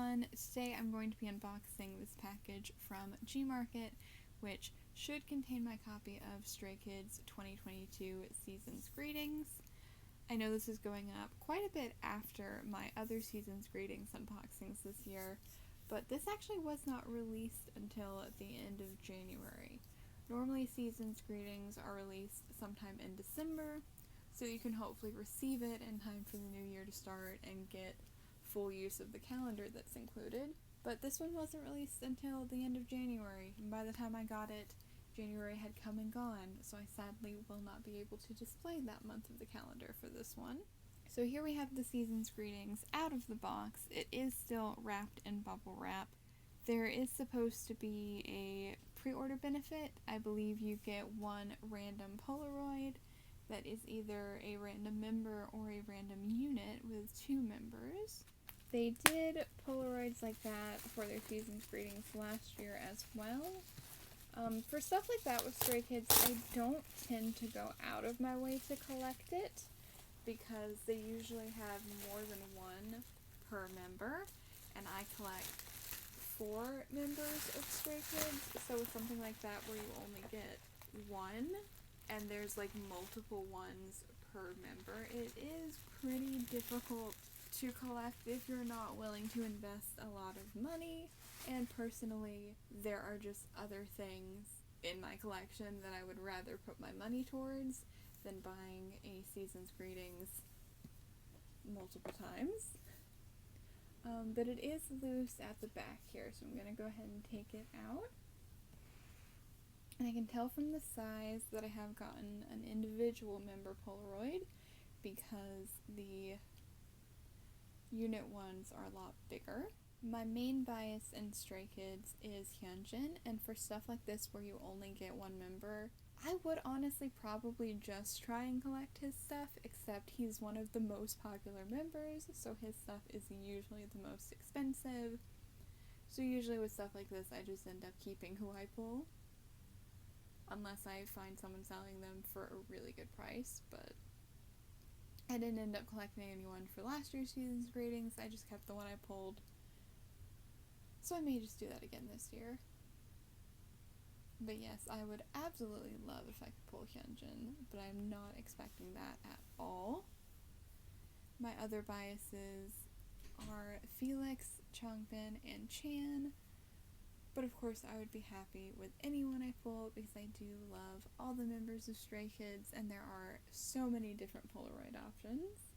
everyone, today I'm going to be unboxing this package from Gmarket, which should contain my copy of Stray Kids 2022 Season's Greetings. I know this is going up quite a bit after my other Season's Greetings unboxings this year, but this actually was not released until the end of January. Normally Season's Greetings are released sometime in December, so you can hopefully receive it in time for the new year to start and get full use of the calendar that's included. But this one wasn't released until the end of January, and by the time I got it, January had come and gone, so I sadly will not be able to display that month of the calendar for this one. So here we have the Season's Greetings out of the box. It is still wrapped in bubble wrap. There is supposed to be a pre-order benefit. I believe you get one random Polaroid that is either a random member or a random unit with 2 members. They did Polaroids like that for their Season's Greetings last year as well. For stuff like that with Stray Kids, I don't tend to go out of my way to collect it because they usually have more than one per member, and I collect 4 members of Stray Kids, so with something like that where you only get one and there's like multiple ones per member, it is pretty difficult to collect if you're not willing to invest a lot of money. And personally, there are just other things in my collection that I would rather put my money towards than buying a Season's Greetings multiple times. But it is loose at the back here, so I'm going to go ahead and take it out. And I can tell from the size that I have gotten an individual member Polaroid because the unit ones are a lot bigger. My main bias in Stray Kids is Hyunjin, and for stuff like this where you only get one member, I would honestly probably just try and collect his stuff, except he's one of the most popular members, so his stuff is usually the most expensive. So usually with stuff like this, I just end up keeping who I pull, unless I find someone selling them for a really good price. But I didn't end up collecting anyone for last year's Season's Greetings, I just kept the one I pulled. So I may just do that again this year. But yes, I would absolutely love if I could pull Hyunjin, but I'm not expecting that at all. My other biases are Felix, Changbin, and Chan. But of course I would be happy with anyone I pull because I do love all the members of Stray Kids and there are so many different Polaroid options.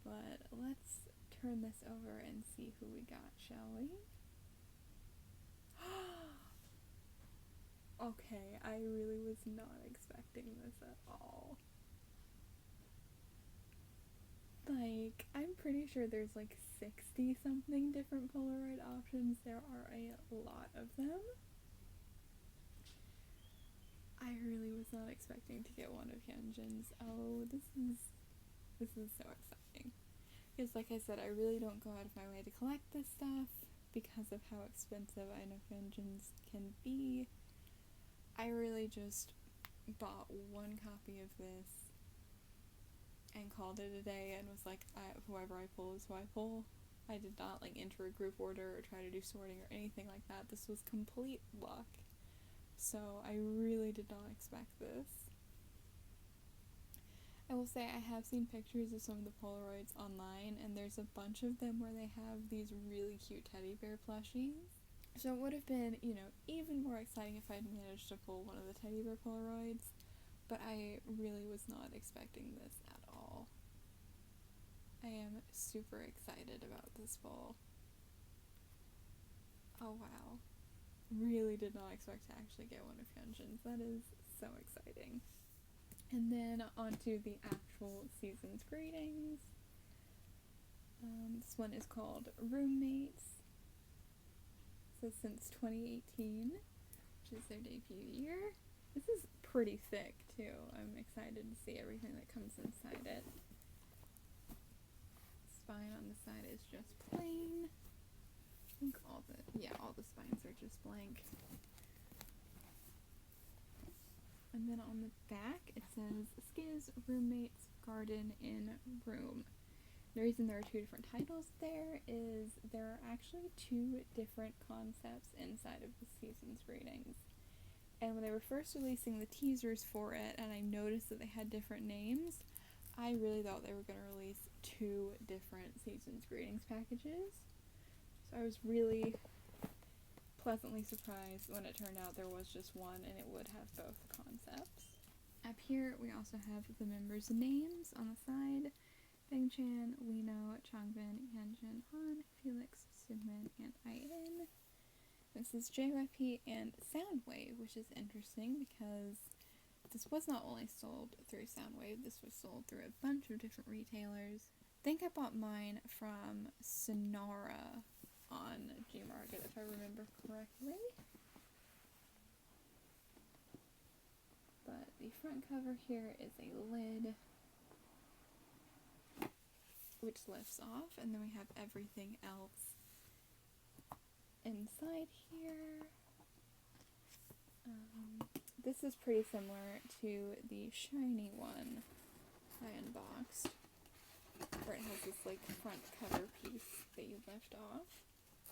But let's turn this over and see who we got, shall we? Okay, I really was not expecting this at all. Like, I'm pretty sure there's like 60 something different Polaroid options. There are a lot of them. I really was not expecting to get one of Hyunjin's. Oh, this is so exciting. Because like I said, I really don't go out of my way to collect this stuff because of how expensive I know Hyunjin's can be. I really just bought one copy of this and called it a day and was like, whoever I pull is who I pull. I did not like enter a group order or try to do sorting or anything like that. This was complete luck. So I really did not expect this. I will say I have seen pictures of some of the Polaroids online, and there's a bunch of them where they have these really cute teddy bear plushies. So it would have been, even more exciting if I'd managed to pull one of the teddy bear Polaroids, but I really was not expecting this at all. I am super excited about this pull. Oh wow. Really did not expect to actually get one of Hyunjin's. That is so exciting. And then onto the actual Season's Greetings. This one is called Roommates. So since 2018, which is their debut year. This is pretty thick too. I'm excited to see everything that comes inside it. Spine on the side is just plain. I think all the spines are just blank. And then on the back it says Skiz Roommates Garden in Room. The reason there are two different titles there is there are actually two different concepts inside of the season's greetings. And when they were first releasing the teasers for it, and I noticed that they had different names, I really thought they were going to release two different season's greetings packages. So I was really pleasantly surprised when it turned out there was just one and it would have both concepts. Up here we also have the members' names on the side. Bing-chan, Lino, Changbin, Yanjin, Han, Felix, Sunmin, and Aiden. This is JYP and Soundwave, which is interesting because this was not only sold through Soundwave, this was sold through a bunch of different retailers. I think I bought mine from Synnara on Gmarket, if I remember correctly. But the front cover here is a lid, which lifts off, and then we have everything else inside here. This is pretty similar to the shiny one I unboxed, where it has this like front cover piece that you lift off.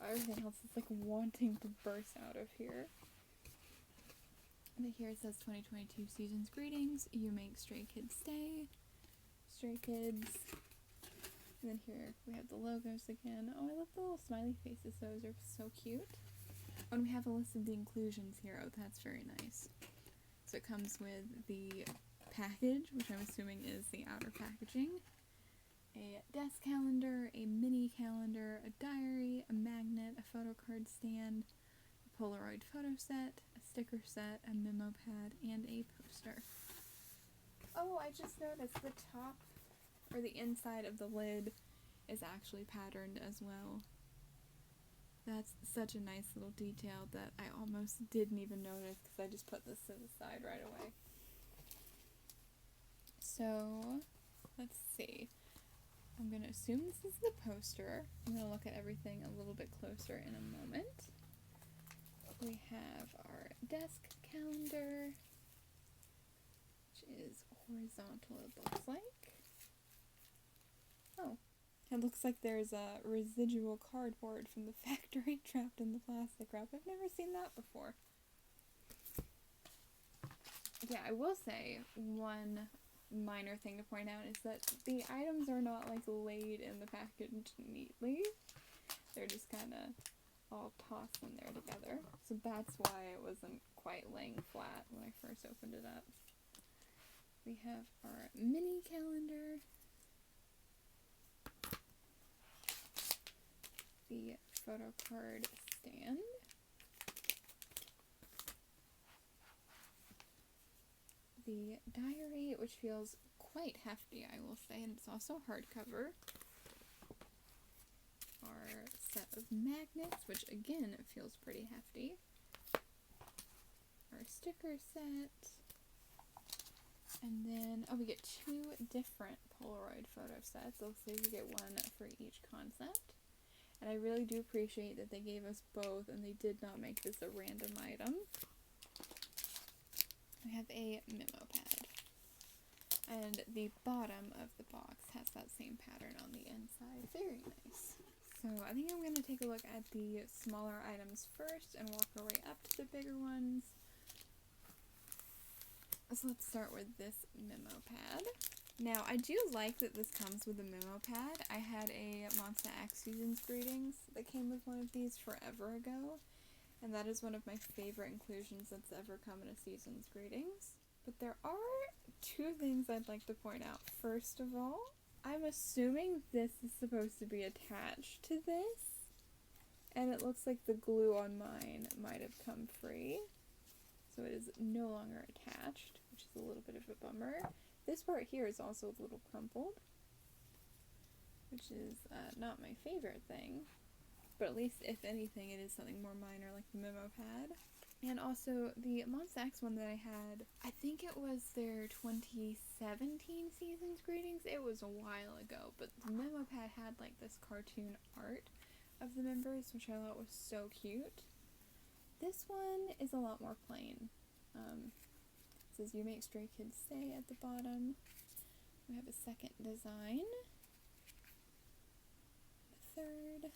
Everything else is like wanting to burst out of here. And here it says 2022 season's greetings. You make Stray Kids stay. Stray Kids. And then here we have the logos again. Oh, I love the little smiley faces. Those are so cute. And we have a list of the inclusions here. Oh, that's very nice. So it comes with the package, which I'm assuming is the outer packaging, a desk calendar, a mini calendar, a diary, a magnet, a photocard stand, a Polaroid photo set, a sticker set, a memo pad, and a poster. Oh, I just noticed the top, or the inside of the lid, is actually patterned as well. That's such a nice little detail that I almost didn't even notice because I just put this to the side right away. So, let's see. I'm going to assume this is the poster. I'm going to look at everything a little bit closer in a moment. We have our desk calendar, which is horizontal, it looks like. Oh, it looks like there's a residual cardboard from the factory trapped in the plastic wrap. I've never seen that before. Yeah, I will say one minor thing to point out is that the items are not like laid in the package neatly. They're just kind of all tossed in there together. So that's why it wasn't quite laying flat when I first opened it up. We have our mini calendar, the photo card stand, the diary, which feels quite hefty, I will say, and it's also hardcover. Our set of magnets, which again feels pretty hefty. Our sticker set. And then, oh, we get two different Polaroid photo sets. It looks like we get one for each concept. And I really do appreciate that they gave us both and they did not make this a random item. We have a memo pad. And the bottom of the box has that same pattern on the inside. Very nice. So I think I'm going to take a look at the smaller items first and walk our way up to the bigger ones. So let's start with this memo pad. Now, I do like that this comes with a memo pad. I had a Monsta X Season's Greetings that came with one of these forever ago, and that is one of my favorite inclusions that's ever come in a Season's Greetings. But there are two things I'd like to point out. First of all, I'm assuming this is supposed to be attached to this, and it looks like the glue on mine might have come free, so it is no longer attached, which is a little bit of a bummer. This part here is also a little crumpled, which is not my favorite thing, but at least, if anything, it is something more minor like the memo pad. And also, the Monsta X one that I had, I think it was their 2017 Season's Greetings. It was a while ago, but the memo pad had like this cartoon art of the members, which I thought was so cute. This one is a lot more plain. It says you make Stray Kids stay at the bottom. We have a second design. third.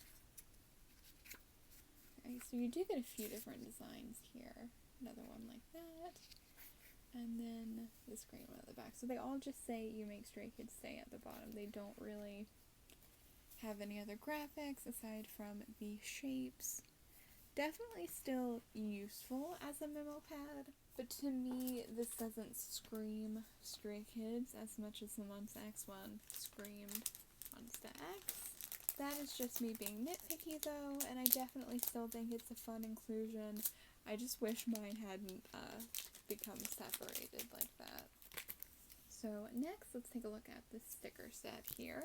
Okay, so you do get a few different designs here. Another one like that. And then this green one at the back. So they all just say "You make stray kids stay" at the bottom. They don't really have any other graphics aside from the shapes. Definitely still useful as a memo pad, but to me this doesn't scream Stray Kids as much as the Monsta X one screamed Monsta X. That is just me being nitpicky though, and I definitely still think it's a fun inclusion. I just wish mine hadn't become separated like that. So next, let's take a look at the sticker set here.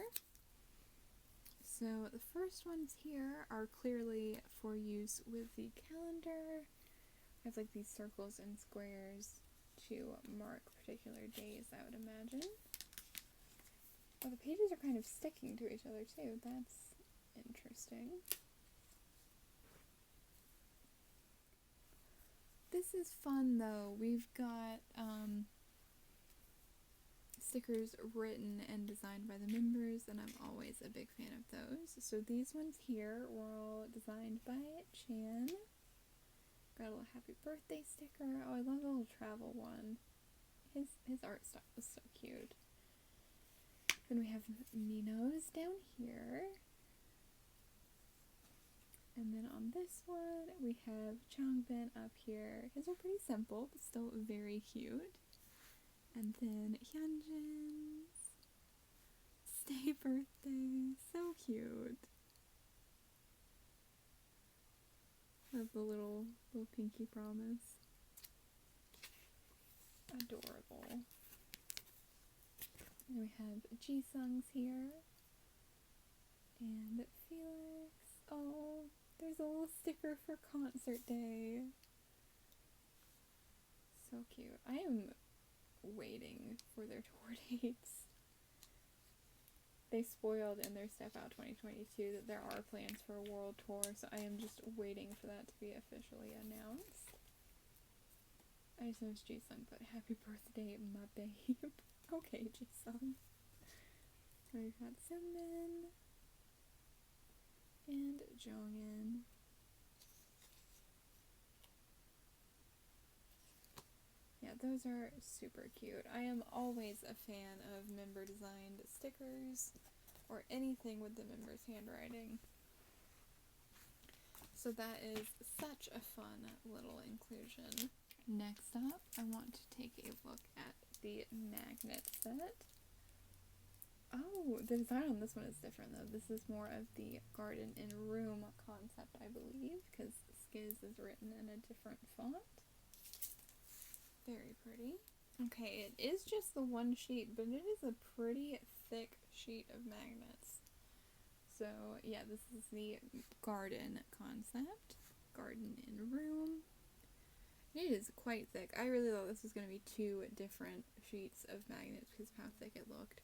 So the first ones here are clearly for use with the calendar. I have like these circles and squares to mark particular days, I would imagine. Oh, the pages are kind of sticking to each other too. That's interesting. This is fun though. We've got stickers written and designed by the members, and I'm always a big fan of those. So these ones here were all designed by Chan. Got a little happy birthday sticker. Oh, I love the little travel one. His art style is so cute. Then we have Mino's down here. And then on this one, we have Changbin up here. His are pretty simple, but still very cute. And then Hyunjin's stay birthday. So cute. Love the little pinky promise. Adorable. And we have Jisung's here. And Felix. Oh, there's a little sticker for concert day. So cute. I am waiting for their tour dates. They spoiled in their Step Out 2022 that there are plans for a world tour, so I am just waiting for that to be officially announced. I just noticed Jisung put "Happy birthday, my babe." Okay, Jisung. We've got Sunmin and Jongin. Yeah, those are super cute. I am always a fan of member designed stickers or anything with the members' handwriting. So that is such a fun little inclusion. Next up, I want to take a look at the magnet set. Oh, the design on this one is different though. This is more of the garden and room concept, I believe, because Skiz is written in a different font. Very pretty. Okay, it is just the one sheet, but it is a pretty thick sheet of magnets. So yeah, this is the garden concept. Garden and room. It is quite thick. I really thought this was going to be two different sheets of magnets because of how thick it looked.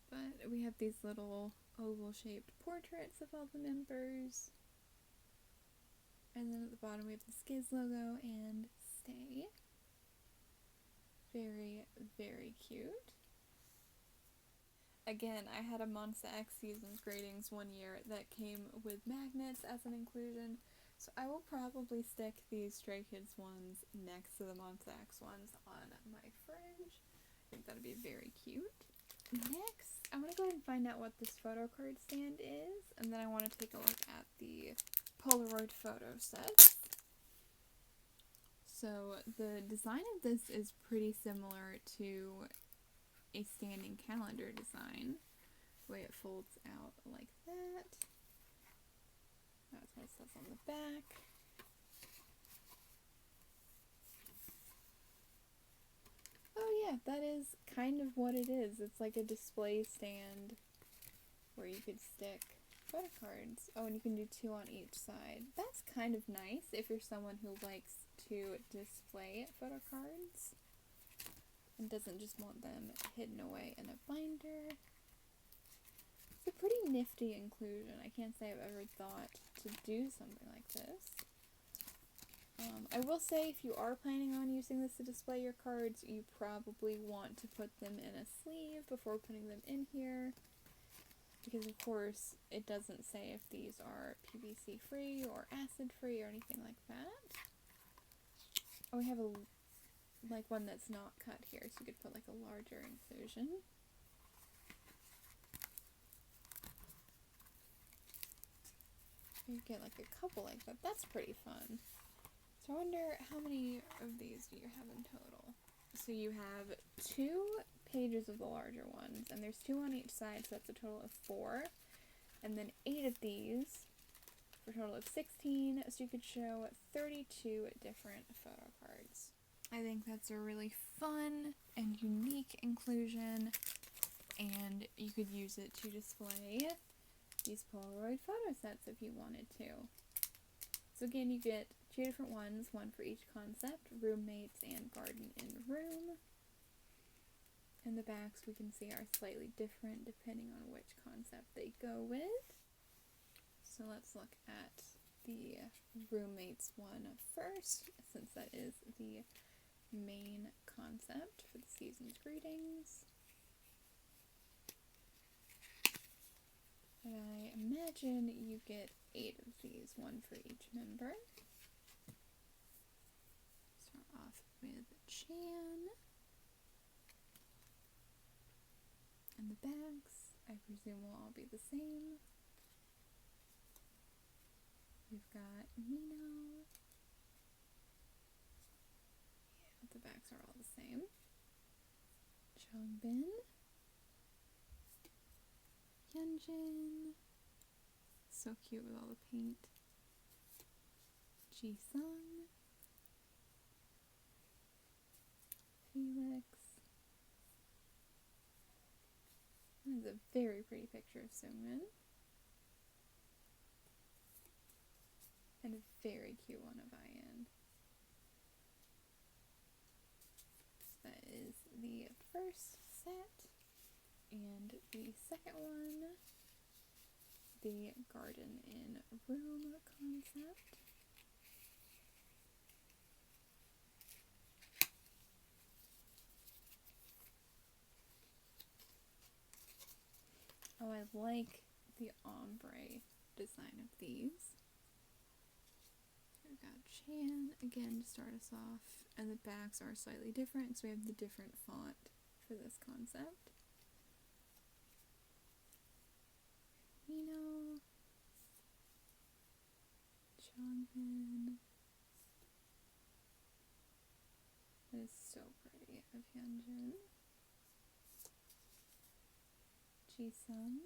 But we have these little oval-shaped portraits of all the members. And then at the bottom we have the Skiz logo and stay. Very, very cute. Again, I had a Monsta X Seasons Gradings one year that came with magnets as an inclusion, so I will probably stick these Stray Kids ones next to the Monsta X ones on my fridge. I think that'd be very cute. Next, I want to go ahead and find out what this photo card stand is, and then I want to take a look at the Polaroid photo sets. So the design of this is pretty similar to a standing calendar design. The way it folds out like that. That's what it says on the back. Oh yeah, that is kind of what it is. It's like a display stand where you could stick photo cards. Oh, and you can do two on each side. That's kind of nice if you're someone who likes to display photo cards and doesn't just want them hidden away in a binder. It's a pretty nifty inclusion. I can't say I've ever thought to do something like this. I will say if you are planning on using this to display your cards, you probably want to put them in a sleeve before putting them in here. because of course it doesn't say if these are PVC free or acid free or anything like that. Oh, we have a like one that's not cut here, so you could put like a larger inclusion. You get like a couple like that. That's pretty fun. So I wonder how many of these do you have in total? So you have 2 pages of the larger ones, and there's 2 on each side, so that's a total of 4. And then 8 of these for a total of 16, so you could show 32 different photo cards. I think that's a really fun and unique inclusion, and you could use it to display these Polaroid photo sets if you wanted to. So again, you get 2 different ones, one for each concept, roommates and garden in room. And the backs we can see are slightly different depending on which concept they go with. So let's look at the roommates one first, since that is the main concept for the season's greetings. And I imagine you get 8 of these, one for each member. Start off with Chan. And the bags, I presume, will all be the same. We've got Mino. Yeah, the backs are all the same. Changbin. Hyunjin. So cute with all the paint. Jisung. Felix. This is a very pretty picture of Seungmin. And a very cute one of Ian. That is the first set. And the second one, the garden in room concept. Oh, I like the ombre design of these. We've got Chan again to start us off, and the backs are slightly different because we have the different font for this concept. Mino, Changbin. That is so pretty of Hyunjin. Jisung.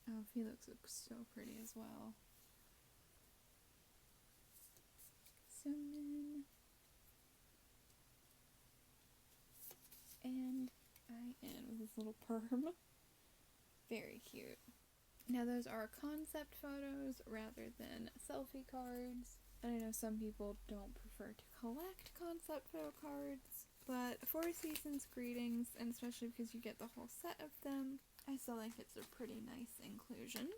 Oh, Felix looks so pretty as well. Seungmin. And Ian with his little perm. Very cute. Now those are concept photos rather than selfie cards. And I know some people don't prefer to collect concept photo cards, but for season's greetings, and especially because you get the whole set of them, I still think it's a pretty nice inclusion.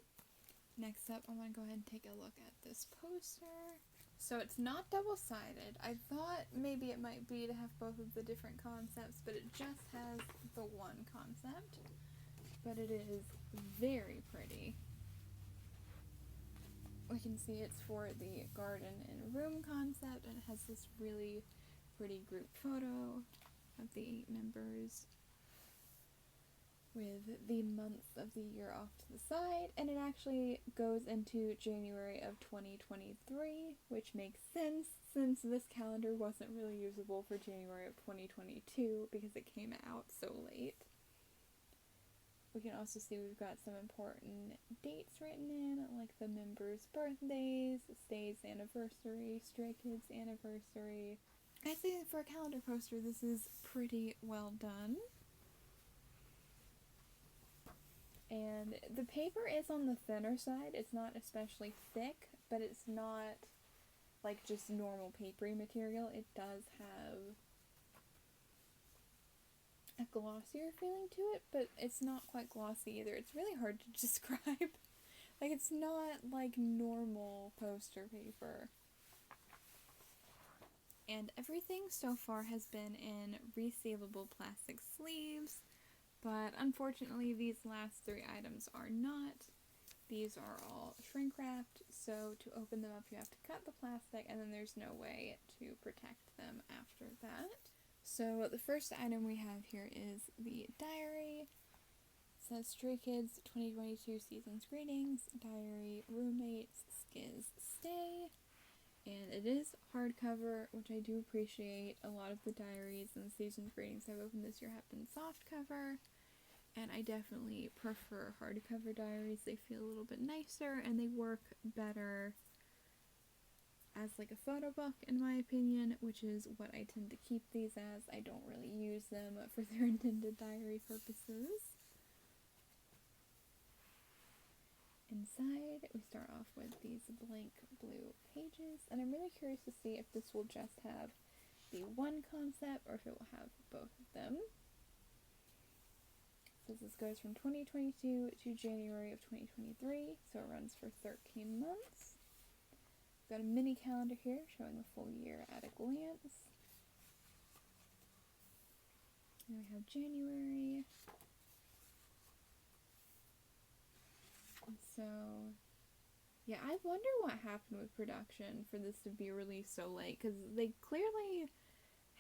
Next up, I want to go ahead and take a look at this poster. So it's not double-sided. I thought maybe it might be to have both of the different concepts, but it just has the one concept. But it is very pretty. We can see it's for the garden and room concept, and it has this really pretty group photo of the 8 members with the month of the year off to the side, and it actually goes into January of 2023, which makes sense since this calendar wasn't really usable for January of 2022 because it came out so late. We can also see we've got some important dates written in, like the members' birthdays, Stay's anniversary, Stray Kids' anniversary. I'd say for a calendar poster, this is pretty well done. And the paper is on the thinner side. It's not especially thick, but it's not like just normal papery material. It does have a glossier feeling to it, but it's not quite glossy either. It's really hard to describe. Like, it's not like normal poster paper. And everything so far has been in resealable plastic sleeves, but unfortunately these last 3 items are not. These are all shrink wrapped, so to open them up you have to cut the plastic, and then there's no way to protect them after that. So the first item we have here is the diary. It says Stray Kids 2022 Season's Greetings, Diary, Roommates, Skiz, Stay. And it is hardcover, which I do appreciate. A lot of the diaries and the Season's Greetings I've opened this year have been softcover, and I definitely prefer hardcover diaries. They feel a little bit nicer, and they work better as like a photo book, in my opinion, which is what I tend to keep these as. I don't really use them for their intended diary purposes. Inside, we start off with these blank blue pages, and I'm really curious to see if this will just have the one concept or if it will have both of them. So this goes from 2022 to January of 2023, so it runs for 13 months. We've got a mini calendar here showing the full year at a glance. And we have January. So, yeah, I wonder what happened with production for this to be released so late, because they clearly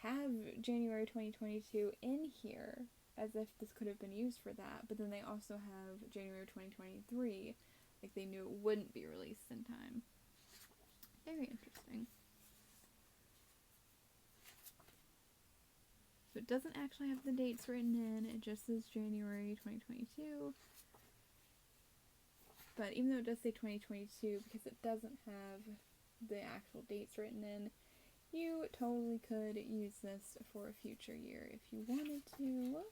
have January 2022 in here, as if this could have been used for that, but then they also have January 2023, like they knew it wouldn't be released in time. Very interesting. So it doesn't actually have the dates written in, it just says January 2022. But even though it does say 2022, because it doesn't have the actual dates written in, you totally could use this for a future year if you wanted to.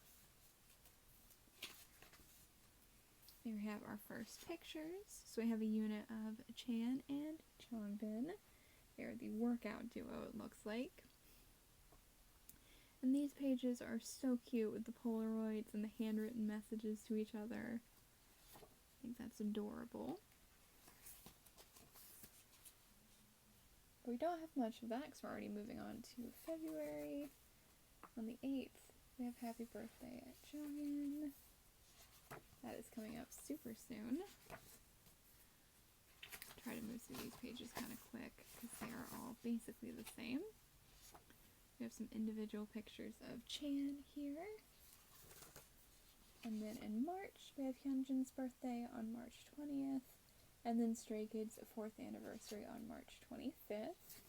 Here we have our first pictures. So we have a unit of Chan and Changbin. They're the workout duo, it looks like. And these pages are so cute with the polaroids and the handwritten messages to each other. I think that's adorable. But we don't have much of that because we're already moving on to February. On the 8th, we have Happy Birthday at Jongin. That is coming up super soon. Try to move through these pages kind of quick because they are all basically the same. We have some individual pictures of Chan here. And then in March, we have Hyunjin's birthday on March 20th, and then Stray Kids' 4th anniversary on March 25th.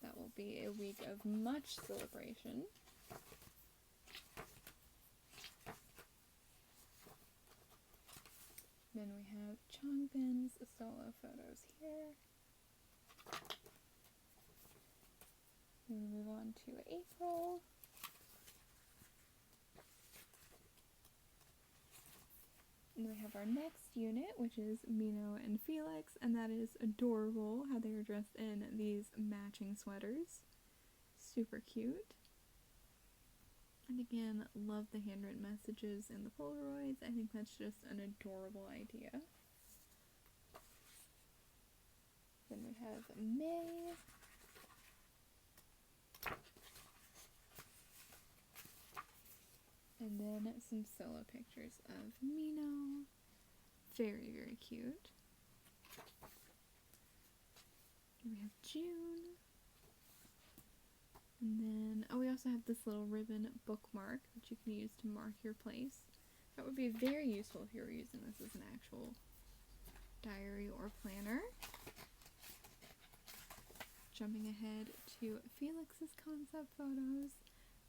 That will be a week of much celebration. Then we have Changbin's solo photos here. Then we move on to April. And we have our next unit, which is Mino and Felix, and that is adorable how they are dressed in these matching sweaters. Super cute. And again, love the handwritten messages and the polaroids. I think that's just an adorable idea. Then we have May. And then some solo pictures of Mino. Very, very cute. And we have June. And then, oh, we also have this little ribbon bookmark that you can use to mark your place. That would be very useful if you were using this as an actual diary or planner. Jumping ahead to Felix's concept photos.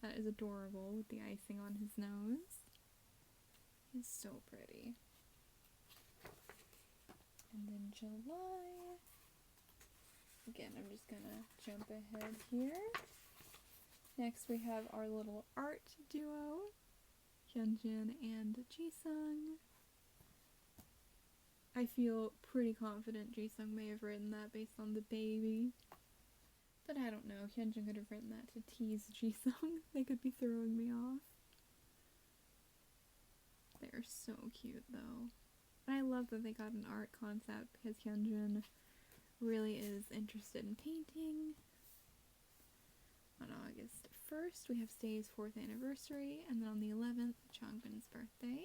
That is adorable with the icing on his nose. He's so pretty. And then July. Again, I'm just gonna jump ahead here. Next we have our little art duo, Hyunjin and Jisung. I feel pretty confident Jisung may have written that based on the baby. But I don't know, Hyunjin could have written that to tease Jisung. They could be throwing me off. They're so cute though. And I love that they got an art concept because Hyunjin really is interested in painting. On August 1st, we have Stay's 4th anniversary, and then on the 11th, Changbin's birthday.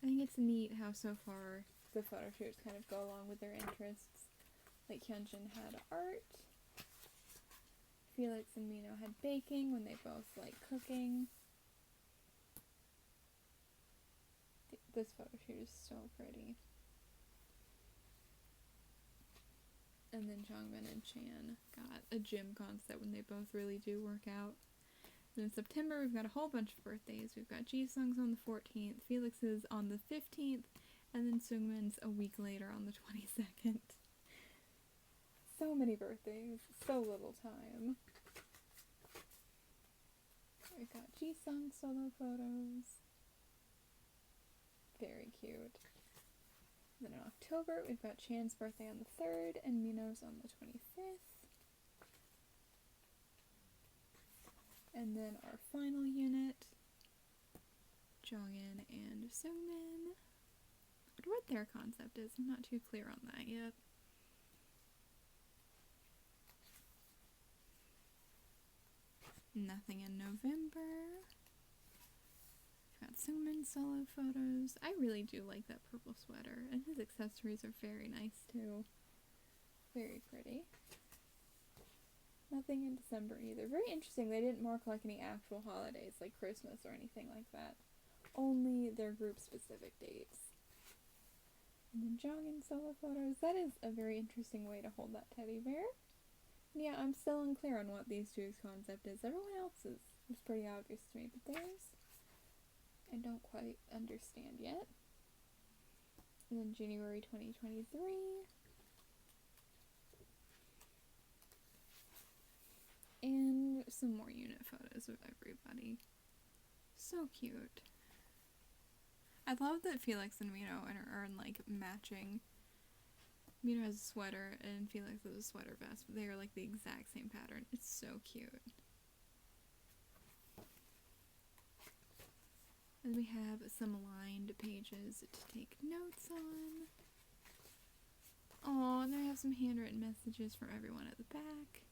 I think it's neat how so far the photo shoots kind of go along with their interests. Like Hyunjin had art, Felix and Mino had baking when they both like cooking. This photo shoot is so pretty. And then Changbin and Chan got a gym concept when they both really do work out. And in September, we've got a whole bunch of birthdays. We've got Jisung's on the 14th, Felix's on the 15th, and then Seungmin's a week later on the 22nd. So many birthdays, so little time. We've got Jisung solo photos. Very cute. Then in October, we've got Chan's birthday on the 3rd and Mino's on the 25th. And then our final unit, Jongin and Seungmin. I wonder what their concept is. I'm not too clear on that yet. Nothing in November. Got Seungmin solo photos. I really do like that purple sweater, and his accessories are very nice too. Very pretty. Nothing in December either. Very interesting. They didn't mark like any actual holidays like Christmas or anything like that. Only their group specific dates. And then Jongin solo photos. That is a very interesting way to hold that teddy bear. And yeah, I'm still unclear on what these two's concept is. Everyone else's is pretty obvious to me, but theirs I don't quite understand yet. And then January 2023. And some more unit photos of everybody. So cute. I love that Felix and Mino are in like matching. Mino has a sweater and Felix has a sweater vest, but they are like the exact same pattern. It's so cute. And we have some lined pages to take notes on. Oh, and then we have some handwritten messages from everyone at the back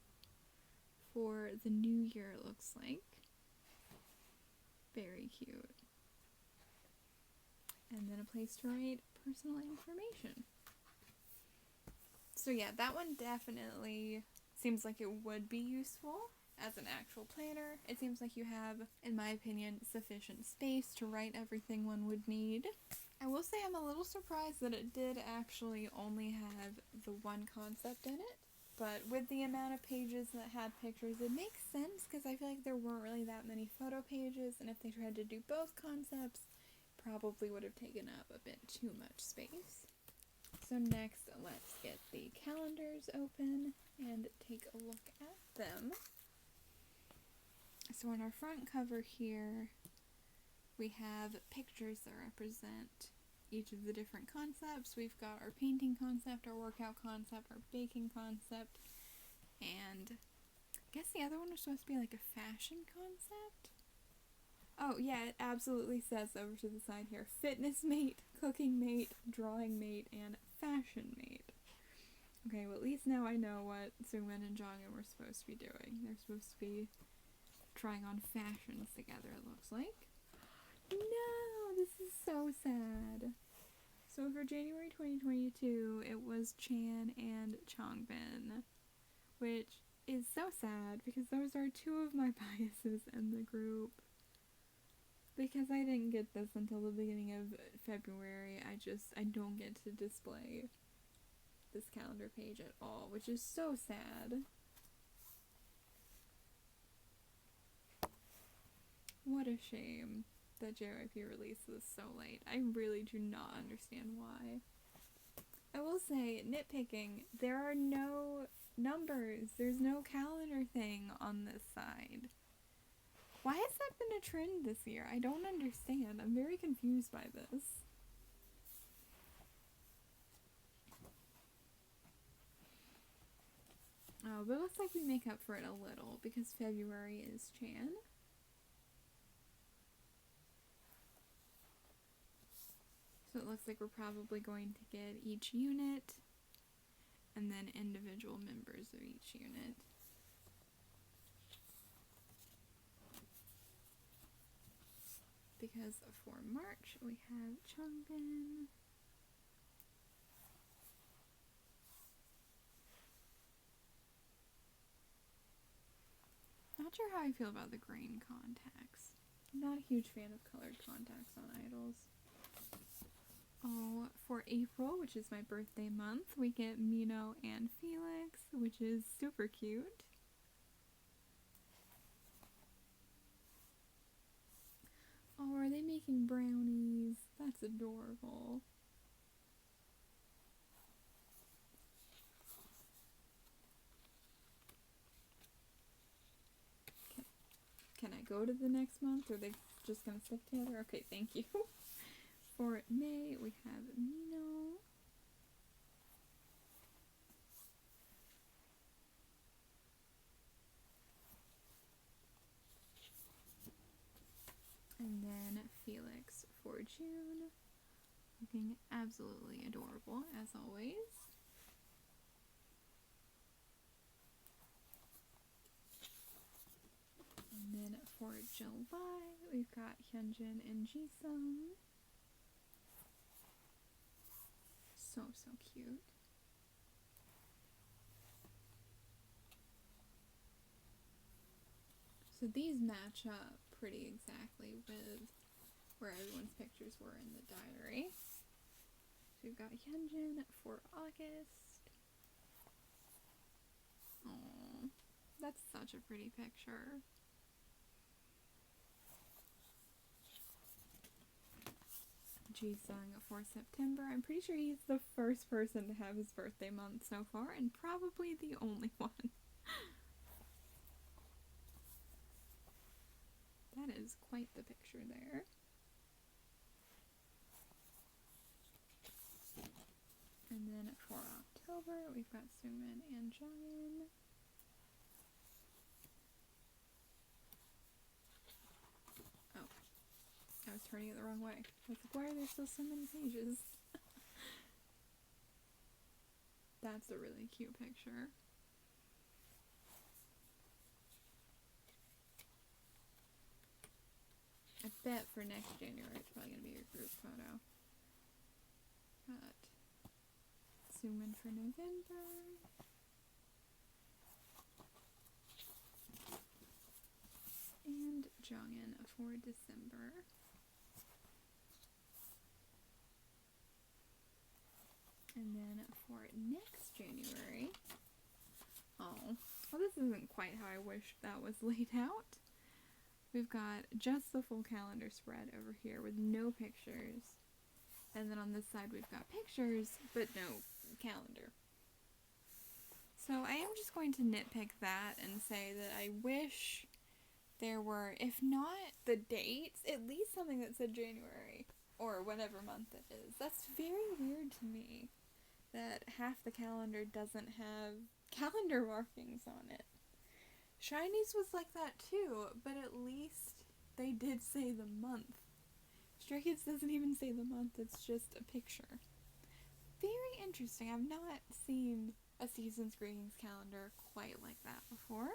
for the new year, it looks like. Very cute. And then a place to write personal information. So yeah, that one definitely seems like it would be useful as an actual planner. It seems like you have, in my opinion, sufficient space to write everything one would need. I will say I'm a little surprised that it did actually only have the one concept in it, but with the amount of pages that had pictures, it makes sense because I feel like there weren't really that many photo pages, and if they tried to do both concepts, probably would have taken up a bit too much space. So next, let's get the calendars open and take a look at them. So on our front cover here, we have pictures that represent each of the different concepts. We've got our painting concept, our workout concept, our baking concept, and I guess the other one was supposed to be like a fashion concept. Oh yeah, it absolutely says over to the side here, fitness mate, cooking mate, drawing mate, and fashion mate. Okay, well at least now I know what Seungmin and Jongin were supposed to be doing. They're supposed to be trying on fashions together, it looks like. No, this is so sad. So for January 2022, it was Chan and Changbin, which is so sad because those are two of my biases in the group. Because I didn't get this until the beginning of February, I don't get to display this calendar page at all, which is so sad. What a shame that JYP released this so late. I really do not understand why. I will say, nitpicking, there are no numbers. There's no calendar thing on this side. Why has that been a trend this year? I don't understand. I'm very confused by this. Oh, but it looks like we make up for it a little because February is Chan. So it looks like we're probably going to get each unit and then individual members of each unit. Because for March, we have Changbin, not sure how I feel about the grain contacts. I'm not a huge fan of colored contacts on idols. Oh, for April, which is my birthday month, we get Mino and Felix, which is super cute. Oh, are they making brownies? That's adorable. Can I go to the next month, or are they just gonna stick together? Okay, thank you. For May, we have Mino. And then Felix for June, looking absolutely adorable as always. And then for July, we've got Hyunjin and Jisung. So cute. So these match up pretty exactly with where everyone's pictures were in the diary. So we've got Hyunjin for August. Oh, that's such a pretty picture. Jisung for September. I'm pretty sure he's the first person to have his birthday month so far, and probably the only one. That is quite the picture there. And then for October, we've got Seungmin and Jongin. Oh, I was turning it the wrong way. I was like, why are there still so many pages? That's a really cute picture. I bet for next January it's probably going to be your group photo. Got Seungmin for November. And Jongin for December. And then for next January, oh, well, this isn't quite how I wish that was laid out. We've got just the full calendar spread over here with no pictures. And then on this side we've got pictures, but no calendar. So I am just going to nitpick that and say that I wish there were, if not the dates, at least something that said January, or whatever month it is. That's very weird to me, that half the calendar doesn't have calendar markings on it. Shiny's was like that too, but at least they did say the month. Stray Kids doesn't even say the month, it's just a picture. Very interesting. I've not seen a season's greetings calendar quite like that before.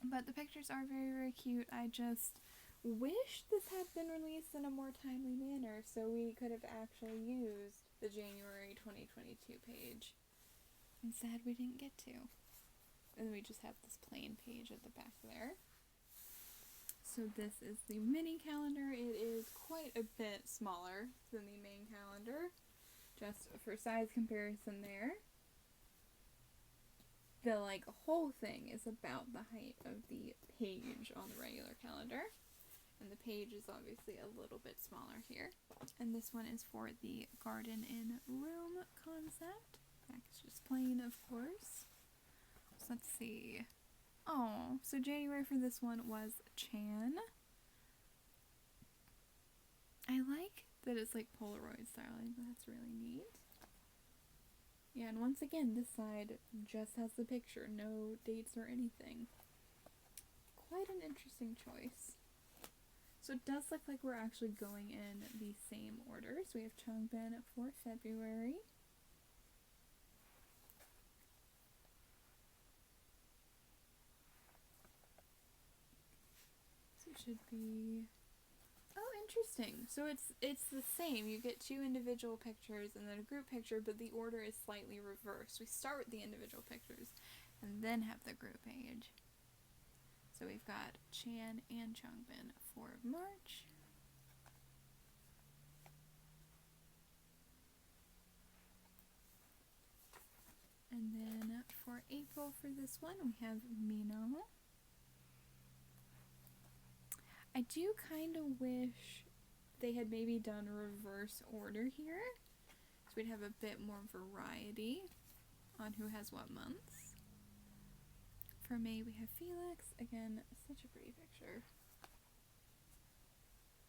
But the pictures are very cute. I just wish this had been released in a more timely manner so we could have actually used the January 2022 page. Instead, we didn't get to. And we just have this plain page at the back there. So this is the mini calendar. It is quite a bit smaller than the main calendar, just for size comparison there. The whole thing is about the height of the page on the regular calendar, and the page is obviously a little bit smaller here. And this one is for the garden in room concept. Back is just plain, of course. So let's see. Oh, so January for this one was Chan. I like that it's like Polaroid style. I think that's really neat. Yeah, and once again, this side just has the picture, no dates or anything. Quite an interesting choice. So it does look like we're actually going in the same order. So we have Changbin for February. should be... Oh, interesting. So it's the same. You get 2 individual pictures and then a group picture, but the order is slightly reversed. We start with the individual pictures and then have the group page. So we've got Chan and Changbin for March. And then for April for this one, we have Mino. I do kind of wish they had maybe done a reverse order here, so we'd have a bit more variety on who has what months. For May, we have Felix. Again, such a pretty picture.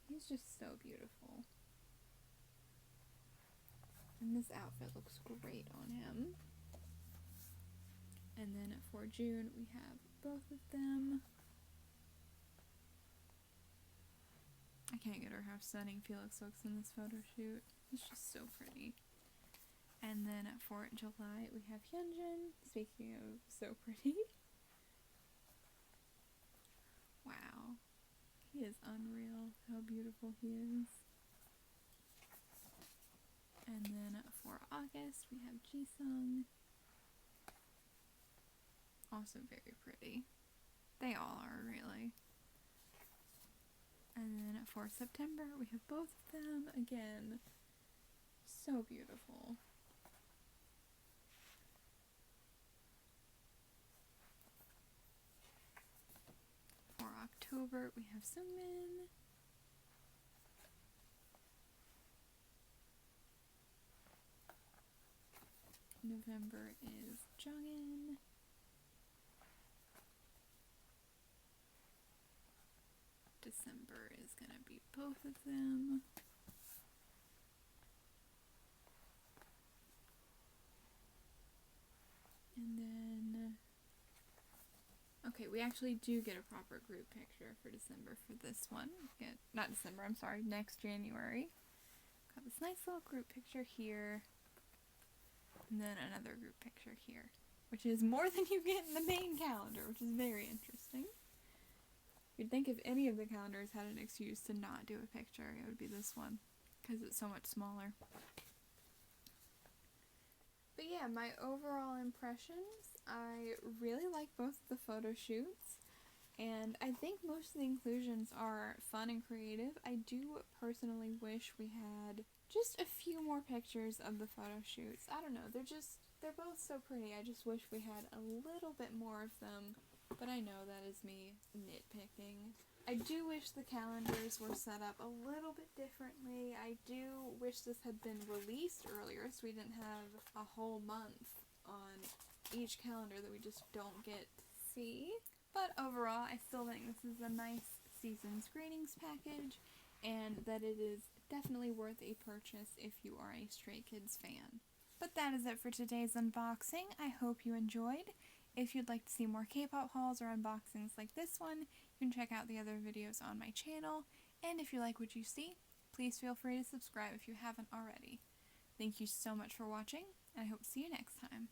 He's just so beautiful. And this outfit looks great on him. And then for June, we have both of them. I can't get over how stunning Felix looks in this photo shoot. He's just so pretty. And then for July, we have Hyunjin. Speaking of so pretty. Wow. He is unreal how beautiful he is. And then for August, we have Jisung. Also very pretty. They all are, really. And then for September, we have both of them. Again, so beautiful. For October, we have Sungmin. November is Jongin. December is gonna be both of them. And then, okay, we actually do get a proper group picture for December for this one. Not December, I'm sorry, next January. Got this nice little group picture here. And then another group picture here, which is more than you get in the main calendar, which is very interesting. You'd think if any of the calendars had an excuse to not do a picture, it would be this one, because it's so much smaller. But yeah, my overall impressions, I really like both the photo shoots, and I think most of the inclusions are fun and creative. I do personally wish we had just a few more pictures of the photo shoots. I don't know, they're both so pretty. I just wish we had a little bit more of them. But I know that is me nitpicking. I do wish the calendars were set up a little bit differently. I do wish this had been released earlier so we didn't have a whole month on each calendar that we just don't get to see. But overall, I still think this is a nice season's greetings package, and that it is definitely worth a purchase if you are a Stray Kids fan. But that is it for today's unboxing. I hope you enjoyed. If you'd like to see more K-pop hauls or unboxings like this one, you can check out the other videos on my channel. And if you like what you see, please feel free to subscribe if you haven't already. Thank you so much for watching, and I hope to see you next time.